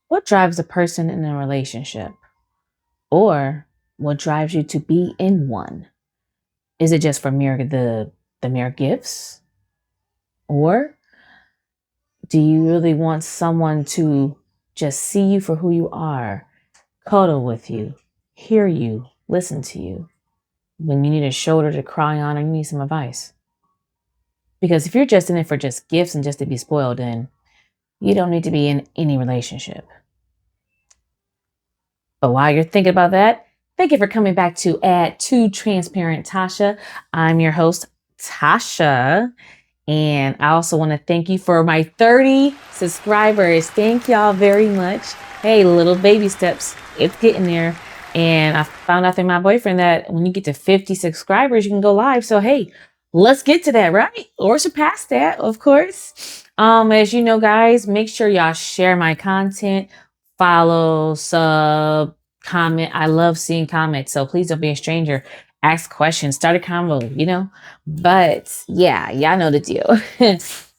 What drives a person in a relationship? Or what drives you to be in one? Is it just for the mere gifts? Or do you really want someone to just see you for who you are, cuddle with you, hear you, listen to you when you need a shoulder to cry on or you need some advice? Because if you're just in it for just gifts and just to be spoiled, then you don't need to be in any relationship. But while you're thinking about that, thank you for coming back to Add to Transparent Tasha. I'm your host, Tasha. And I also want to thank you for my 30 subscribers. Thank y'all very much. Hey, little baby steps. It's getting there. And I found out through my boyfriend that when you get to 50 subscribers, you can go live. So, hey, let's get to that, right? Or surpass that, of course. As you know, guys, make sure y'all share my content, follow, sub, comment. I love seeing comments. So please don't be a stranger. Ask questions, start a convo. But yeah, y'all know the deal.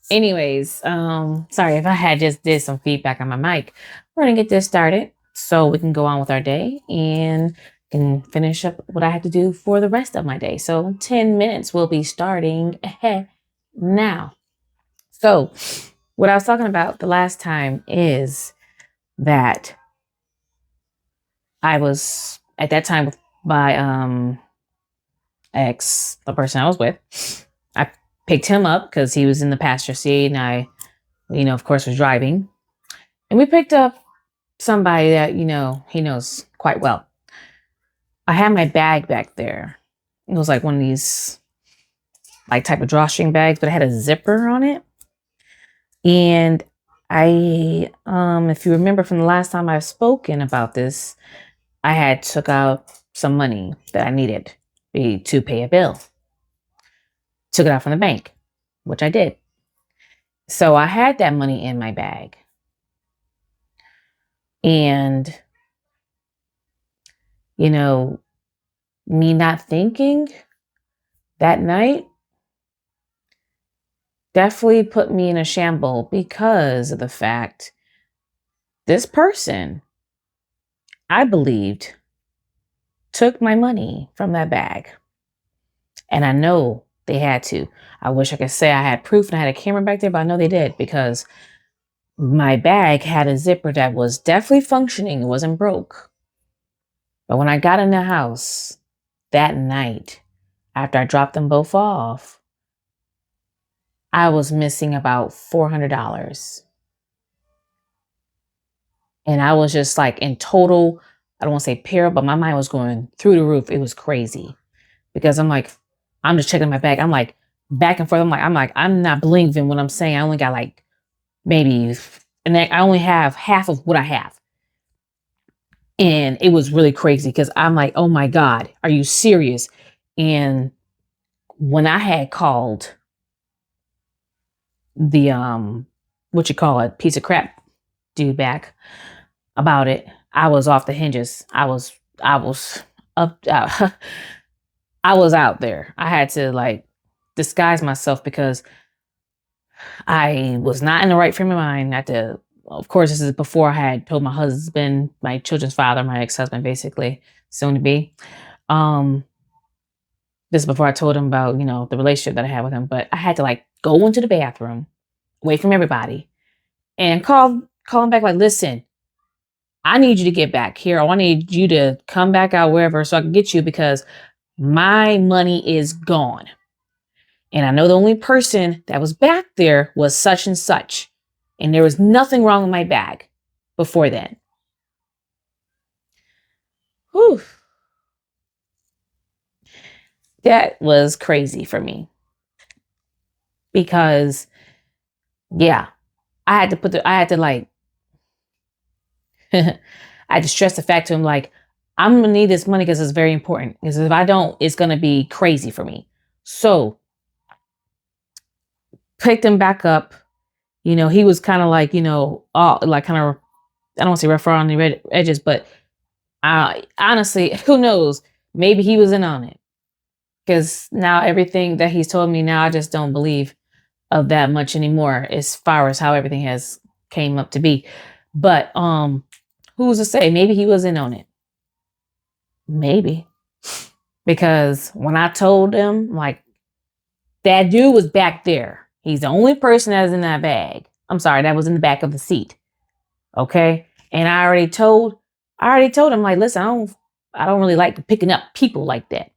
Anyways, sorry if I had just did some feedback on my mic. We're gonna get this started so we can go on with our day and can finish up what I have to do for the rest of my day. So 10 minutes will be starting now. So what I was talking about the last time is that I was at that time with my ex, the person I was with. I picked him up because he was in the passenger seat and I, of course, was driving. And we picked up somebody that, he knows quite well. I had my bag back there. It was like one of these like type of drawstring bags, but it had a zipper on it. And I, if you remember from the last time I've spoken about this, I had took out some money that I needed to pay a bill. Took it out from the bank, which I did. So I had that money in my bag. And, me not thinking that night definitely put me in a shamble because of the fact this person, I believed, took my money from that bag. And I know they had to. I wish I could say I had proof and I had a camera back there, but I know they did because my bag had a zipper that was definitely functioning. It wasn't broke. But when I got in the house that night, after I dropped them both off, I was missing about $400. And I was just like in total, I don't want to say peril, but my mind was going through the roof. It was crazy because I'm like, I'm just checking my bag. I'm like back and forth. I'm not believing what I'm saying. I only got like maybe, and I only have half of what I have. And it was really crazy because I'm like, oh my God, are you serious? And when I had called the what you call it, piece of crap dude back about it, I was off the hinges. I was up I was out there. I had to like disguise myself because I was not in the right frame of mind. Of course, this is before I had told my husband, my children's father, my ex-husband, basically, soon to be. Um, this is before I told him about, the relationship that I had with him. But I had to like go into the bathroom, away from everybody, and call him back like, listen, I need you to get back here. Or I need you to come back out wherever so I can get you because my money is gone. And I know the only person that was back there was such and such. And there was nothing wrong with my bag before then. Whew. That was crazy for me. Because, yeah, I had to like, I had to stress the fact to him, like, I'm going to need this money because it's very important. Because if I don't, it's going to be crazy for me. So, picked him back up. He was kind of like, all like kind of, I don't want to say rough around the edges, but honestly, who knows? Maybe he was in on it. Because now everything that he's told me now, I just don't believe of that much anymore as far as how everything has came up to be. But who's to say? Maybe he was in on it. Maybe. Because when I told him, like, that dude was back there. He's the only person that was in that bag. I'm sorry, that was in the back of the seat. Okay. And I already told him, like, listen, I don't really like picking up people like that.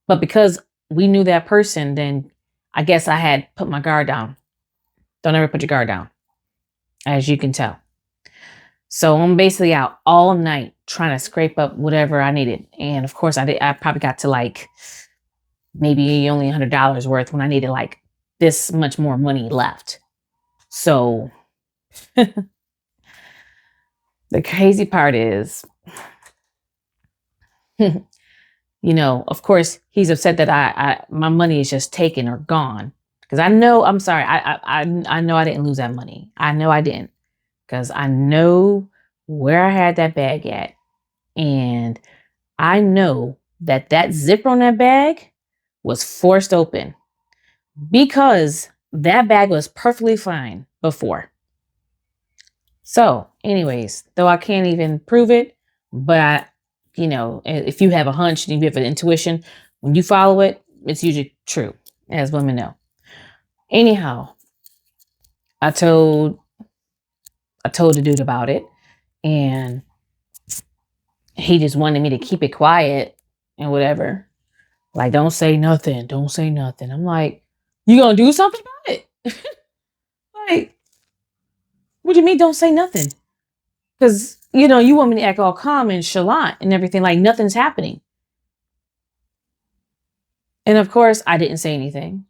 But because we knew that person, then I guess I had put my guard down. Don't ever put your guard down, as you can tell. So I'm basically out all night trying to scrape up whatever I needed. And of course I probably got to like maybe only $100 worth when I needed like this much more money left. So the crazy part is, of course he's upset that I my money is just taken or gone. Because I know, I'm sorry, I know I didn't lose that money. I know I didn't. Because I know where I had that bag at. And I know that zipper on that bag was forced open because that bag was perfectly fine before. So, anyways, though I can't even prove it, but if you have a hunch and you have an intuition, when you follow it, it's usually true, as women know. Anyhow, I told the dude about it, and he just wanted me to keep it quiet and whatever. Like, don't say nothing. Don't say nothing. I'm like, you gonna do something about it? Like, what do you mean don't say nothing? Because, you want me to act all calm and chalant and everything like nothing's happening. And of course, I didn't say anything.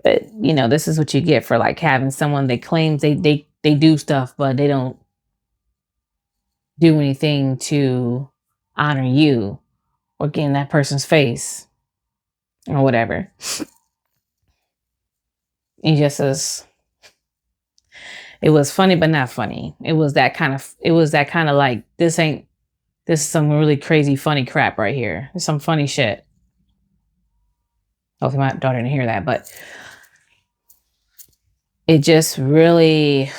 But, this is what you get for like having someone that claims they do stuff, but they don't do anything to honor you or get in that person's face or whatever. It just is. It was funny, but not funny. It was that kind of like, this is some really crazy funny crap right here. It's some funny shit. Hopefully my daughter didn't hear that, but it just really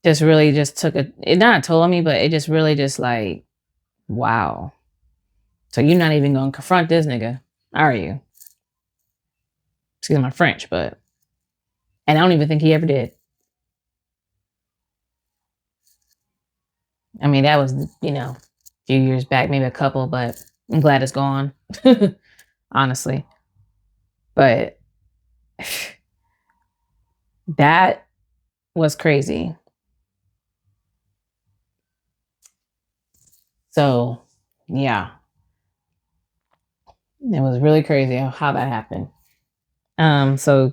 took it not told me, but it just really just like, wow. So you're not even gonna confront this nigga, are you? Excuse my French, but and I don't even think he ever did. I mean, that was, a few years back, maybe a couple, but I'm glad it's gone. Honestly. But that was crazy. So, yeah. It was really crazy how that happened. So,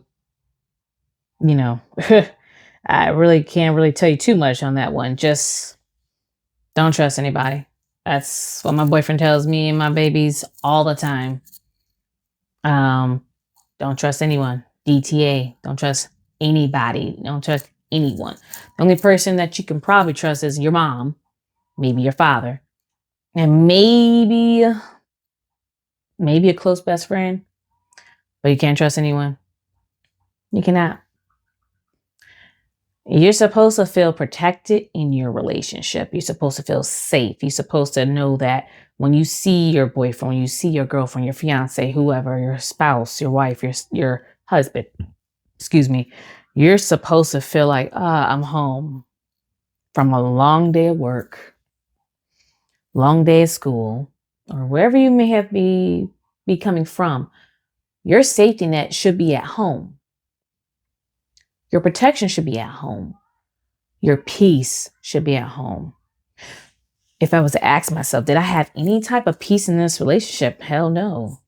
I really can't really tell you too much on that one. Just don't trust anybody. That's what my boyfriend tells me and my babies all the time. Don't trust anyone. DTA. Don't trust anybody. Don't trust anyone. The only person that you can probably trust is your mom, maybe your father, and maybe a close best friend. But you can't trust anyone. You cannot. You're supposed to feel protected in your relationship. You're supposed to feel safe. You're supposed to know that when you see your boyfriend, when you see your girlfriend, your fiance, whoever, your spouse, your wife, your husband, excuse me, you're supposed to feel like, I'm home from a long day of work, long day of school, or wherever you may have be coming from. Your safety net should be at home. Your protection should be at home. Your peace should be at home. If I was to ask myself, did I have any type of peace in this relationship? Hell no.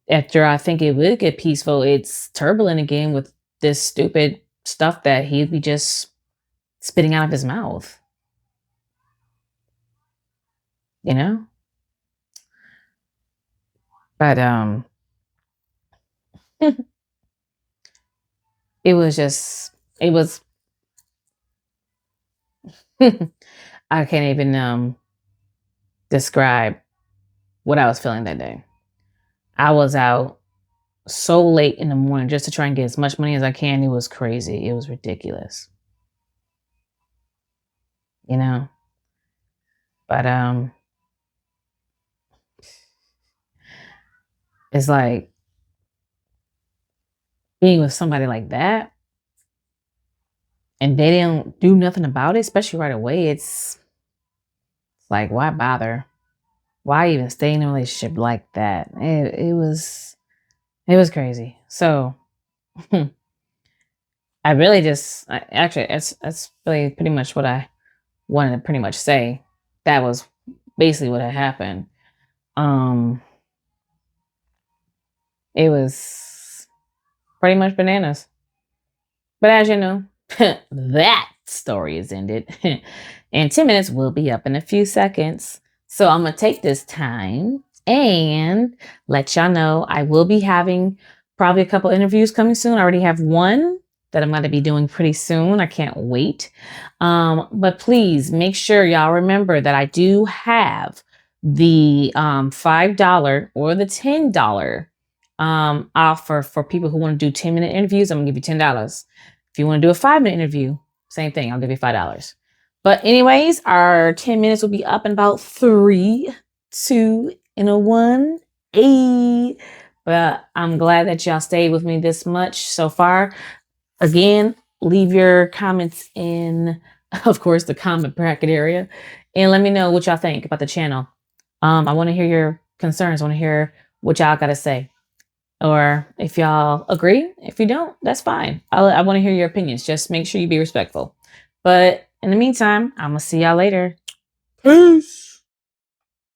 After I think it would get peaceful, it's turbulent again with this stupid stuff that he'd be just spitting out of his mouth. But it was I can't even describe what I was feeling that day. I was out so late in the morning just to try and get as much money as I can. It was crazy. It was ridiculous, you know. But it's like being with somebody like that and they didn't do nothing about it, especially right away. It's like, why bother? Why even stay in a relationship like that? It was crazy. So I really just actually that's really pretty much what I wanted to pretty much say. That was basically what had happened. Um, it was pretty much bananas. But as you know, that story is ended. And 10 minutes will be up in a few seconds. So I'm going to take this time and let y'all know I will be having probably a couple interviews coming soon. I already have one that I'm going to be doing pretty soon. I can't wait. But please make sure y'all remember that I do have the $5 or the $10 offer for people who want to do 10-minute interviews. I'm going to give you $10. If you want to do a 5-minute interview, same thing. I'll give you $5. But anyways, our 10 minutes will be up in about 3, 2, and a 1. Hey. But I'm glad that y'all stayed with me this much so far. Again, leave your comments in, of course, the comment bracket area. And let me know what y'all think about the channel. I want to hear your concerns. I want to hear what y'all got to say. Or if y'all agree, if you don't, that's fine. I want to hear your opinions. Just make sure you be respectful. But in the meantime, I'm going to see y'all later. Peace.